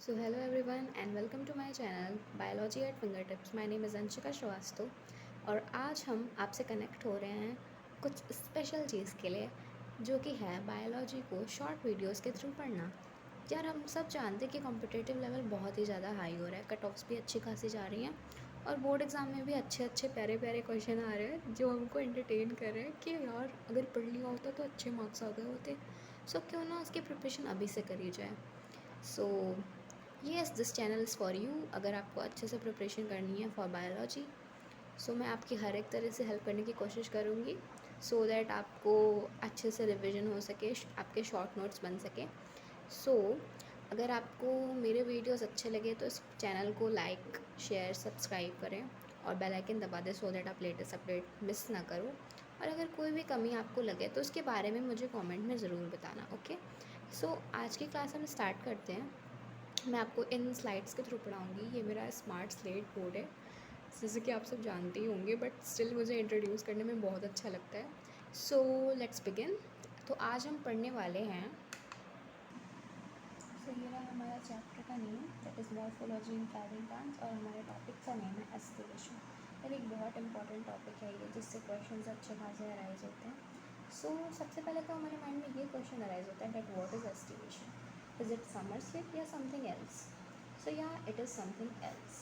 So hello everyone and welcome to my channel Biology at Fingertips. My name is Anshika Srivastava और आज हम आपसे connect हो रहे हैं कुछ स्पेशल चीज़ के लिए जो कि है बायोलॉजी को शॉर्ट वीडियोस के थ्रू पढ़ना। यार हम सब जानते हैं कि कॉम्पिटिटिव लेवल बहुत ही ज़्यादा हाई हो रहा है, कट ऑफ्स भी अच्छी खासी जा रही हैं और बोर्ड एग्ज़ाम में भी अच्छे अच्छे प्यारे प्यारे क्वेश्चन आ रहे हैं जो हमको एंटरटेन कर रहे हैं कि यार अगर पढ़ लिया होता तो अच्छे मार्क्स आ गए होते। सो क्यों ना उसकी प्रिपरेशन अभी से करी जाए। So yes this channel is for you. अगर आपको अच्छे से प्रिपरेशन करनी है फॉर बायोलॉजी, सो मैं आपकी हर एक तरह से हेल्प करने की कोशिश करूँगी सो दैट आपको अच्छे से रिविजन हो सके, आपके शॉर्ट नोट्स बन सके। सो अगर आपको मेरे वीडियोस अच्छे लगे तो इस चैनल को लाइक शेयर सब्सक्राइब करें और बेल आइकन दबा दें सो दैट आप लेटेस्ट अपडेट मिस ना करो। और अगर कोई भी कमी आपको लगे तो उसके बारे में मुझे कमेंट में ज़रूर बताना। ओके, सो आज की क्लास हम स्टार्ट करते हैं। मैं आपको इन स्लाइड्स के थ्रू पढ़ाऊँगी। ये मेरा स्मार्ट स्लेट बोर्ड है, जैसे कि आप सब जानते ही होंगे, बट स्टिल मुझे इंट्रोड्यूस करने में बहुत अच्छा लगता है। So let's begin. तो आज हम पढ़ने वाले हैं, सो ये रहा हमारा चैप्टर का name, that is morphology in flowering plants, और हमारे टॉपिक का नेम है एस्टिवेशन। यार एक बहुत इंपॉर्टेंट टॉपिक है ये, जिससे क्वेश्चन अच्छे खासे अराइज होते हैं। सो सबसे पहले तो हमारे माइंड में ये क्वेश्चन अराइज होता है that what is aestivation, is it summer slip या समथिंग एल्स। सो या इट इज़ समथिंग एल्स।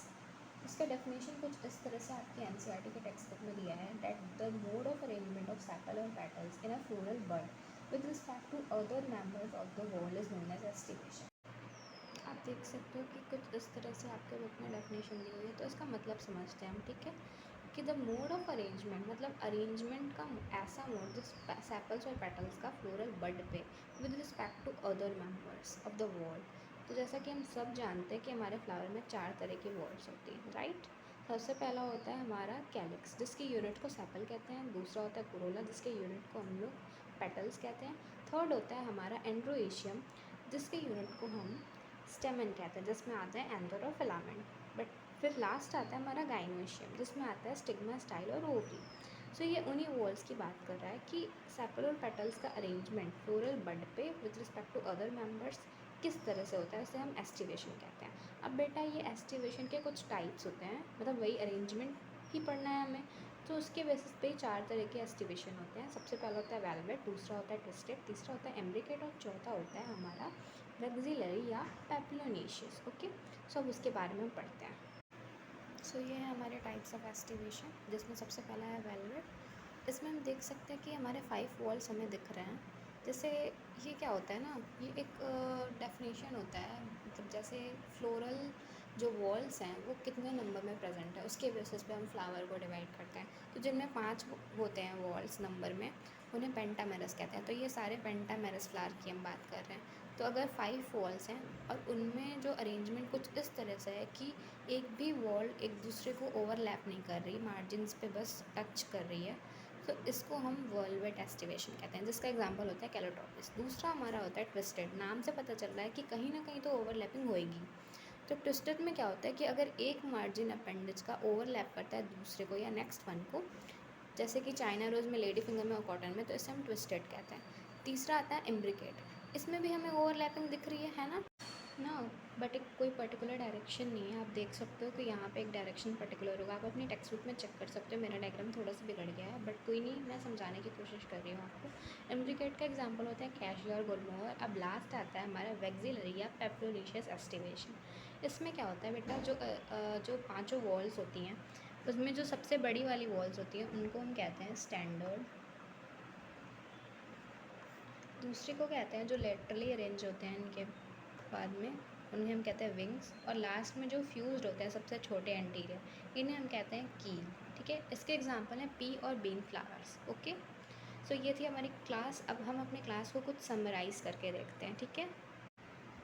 इसका डेफिनेशन कुछ इस तरह से आपके एनसीईआरटी के टेक्स्ट बुक में दिया है that the mode of arrangement of sepal और petals in a floral bud with respect to other members of the whorl is known as aestivation. आप देख सकते हो कि कुछ इस तरह से आपके बुक में डेफिनेशन दी हुई है, तो इसका मतलब समझते हैं हम। ठीक है, कि द मोड ऑफ अरेंजमेंट मतलब अरेंजमेंट का ऐसा मोड जिस सेपल्स और पेटल्स का फ्लोरल बड पे with respect to other members of the wall. तो जैसा कि हम सब जानते हैं कि हमारे फ्लावर में 4 तरह की वॉल्स होती हैं, राइट। सबसे पहला होता है हमारा कैलिक्स, जिसकी यूनिट को सेपल कहते हैं। दूसरा होता है कोरोला, जिसके यूनिट को हम लोग पेटल्स कहते हैं। थर्ड होता है हमारा एंड्रोएशियम, जिसके यूनिट को हम स्टेमन कहते हैं, जिसमें आता है एंथर और फिलामेंट। बट फिर लास्ट आता है हमारा गाइनोशियम, जिसमें आता है स्टिग्मा, स्टाइल और ओवरी। सो ये उन्हीं वॉल्स की बात कर रहा है कि सेपल और पेटल्स का अरेंजमेंट फ्लोरल बड पे with respect to other members किस तरह से होता है, उसे हम एस्टिवेशन कहते हैं। अब बेटा ये एस्टिवेशन के कुछ टाइप्स होते हैं, मतलब वही अरेंजमेंट ही पढ़ना है हमें, तो उसके बेसिस पे 4 तरह के एस्टिवेशन होते हैं। सबसे पहला होता है वेलवेट, दूसरा होता है ट्विस्टेड, तीसरा होता है एम्ब्रिकेट और चौथा होता है हमारा वैक्सिलरी या पैपिलोनेशियस। ओके, सो अब उसके बारे में पढ़ते हैं। सो ये है हमारे टाइप्स ऑफ एस्टिवेशन, जिसमें सबसे पहला है वेलवेट। इसमें हम देख सकते हैं कि हमारे 5 वॉल्स हमें दिख रहे हैं। जैसे ये क्या होता है ना, ये एक डेफिनेशन होता है, मतलब जैसे फ्लोरल जो वॉल्स हैं वो कितने नंबर में प्रेजेंट है उसके बेसिस पे हम फ्लावर को डिवाइड करते हैं। तो जिनमें 5 होते हैं वॉल्स नंबर में, उन्हें पेंटामेरस कहते हैं। तो ये सारे पेंटामेरस फ्लावर की हम बात कर रहे हैं। तो अगर 5 वॉल्स हैं और उनमें जो अरेंजमेंट कुछ इस तरह से है कि एक भी वॉल एक दूसरे को ओवरलैप नहीं कर रही, मार्जिन्स पे बस टच कर रही है, तो इसको हम वेलवेट एस्टिवेशन कहते हैं, जिसका एग्जांपल होता है कैलोट्रोपिस। दूसरा हमारा होता है ट्विस्टेड। नाम से पता चल रहा है कि कहीं ना कहीं तो ओवरलैपिंग होएगी। तो ट्विस्टेड में क्या होता है कि अगर एक मार्जिन अपेंडेज का ओवरलैप करता है दूसरे को या नेक्स्ट वन को, जैसे कि चाइना रोज़ में, लेडी फिंगर में और कॉटन में, तो इसे हम ट्विस्टेड कहते हैं। तीसरा आता है इम्ब्रिकेट। इसमें भी हमें ओवरलैपिंग दिख रही है ना ना, बट एक कोई पर्टिकुलर डायरेक्शन नहीं है। आप देख सकते हो कि यहाँ पे एक डायरेक्शन पर्टिकुलर होगा, आप अपनी टेक्स्ट बुक में चेक कर सकते हो। मेरा डायग्राम थोड़ा सा बिगड़ गया है, बट कोई नहीं, मैं समझाने की कोशिश कर रही हूँ आपको। इम्ब्रिकेट का एग्जांपल होता है कैशिया और गुलमोहर। अब लास्ट आता है हमारा वैक्सिलरी या पेप्रोलिशियस एस्टिवेशन। इसमें क्या होता है बेटा, जो 5 वॉल्स होती हैं उसमें जो सबसे बड़ी वाली वॉल्स होती हैं उनको हम कहते हैं स्टैंडर्ड। दूसरे को कहते हैं जो लेटरली अरेंज होते हैं इनके बाद में, उन्हें हम कहते हैं विंग्स। और लास्ट में जो फ्यूज्ड होते हैं सबसे छोटे एंटीरियर, इन्हें हम कहते हैं कील। ठीक है, इसके एग्जांपल हैं पी और बीन फ्लावर्स। ओके, सो ये थी हमारी क्लास। अब हम अपने क्लास को कुछ समराइज़ करके देखते हैं। ठीक है,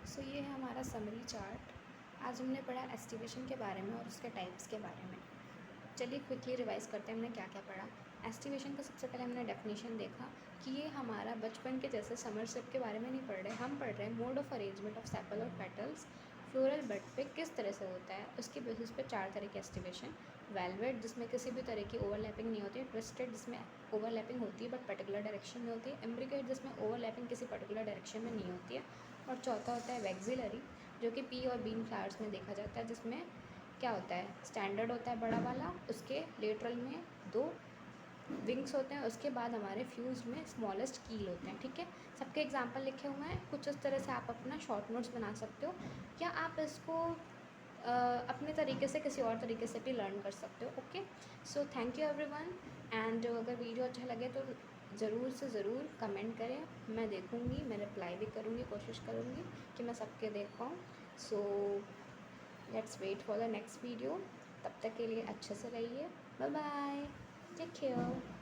सो ये है हमारा समरी चार्ट। आज हमने पढ़ा एस्टिवेशन के बारे में और उसके टाइप्स के बारे में। चलिए क्विकली रिवाइज़ करते हैं हमने क्या क्या पढ़ा। एस्टिवेशन का सबसे पहले हमने डेफिनेशन देखा कि ये हमारा बचपन के जैसे समर स्लिप के बारे में नहीं पढ़ रहे, हम पढ़ रहे हैं mode of arrangement of sepal और पेटल्स फ्लोरल बड पे किस तरह से होता है, उसके बेसिस पे 4 तरह के एस्टिवेशन। वेलवेट, जिसमें किसी भी तरह की ओवरलैपिंग नहीं होती है। ट्विस्टेड, जिसमें ओवरलैपिंग होती है बट पर्टिकुलर डायरेक्शन में होती है। इम्ब्रिकेट, जिसमें ओवरलैपिंग किसी पर्टिकुलर डायरेक्शन में नहीं होती है। और चौथा होता है वैक्सिलरी, जो कि पी और बीन फ्लावर्स में देखा जाता है, जिसमें क्या होता है, स्टैंडर्ड होता है बड़ा वाला, उसके लेटरल में 2 विंग्स होते हैं, उसके बाद हमारे फ्यूज में स्मॉलेस्ट कील होते हैं। ठीक है, सबके एग्जांपल लिखे हुए हैं, कुछ इस तरह से आप अपना शॉर्ट नोट्स बना सकते हो, या आप इसको अपने तरीके से किसी और तरीके से भी लर्न कर सकते हो। Okay, so thank you everyone. And अगर वीडियो अच्छा लगे तो ज़रूर से ज़रूर कमेंट करें, मैं देखूँगी, मैं रिप्लाई भी करूँगी, कोशिश करूँगी कि मैं सबके देख पाऊँ। So let's wait for the next video. तब तक के लिए अच्छे से रहिए, बाय बाय, टेक केयर।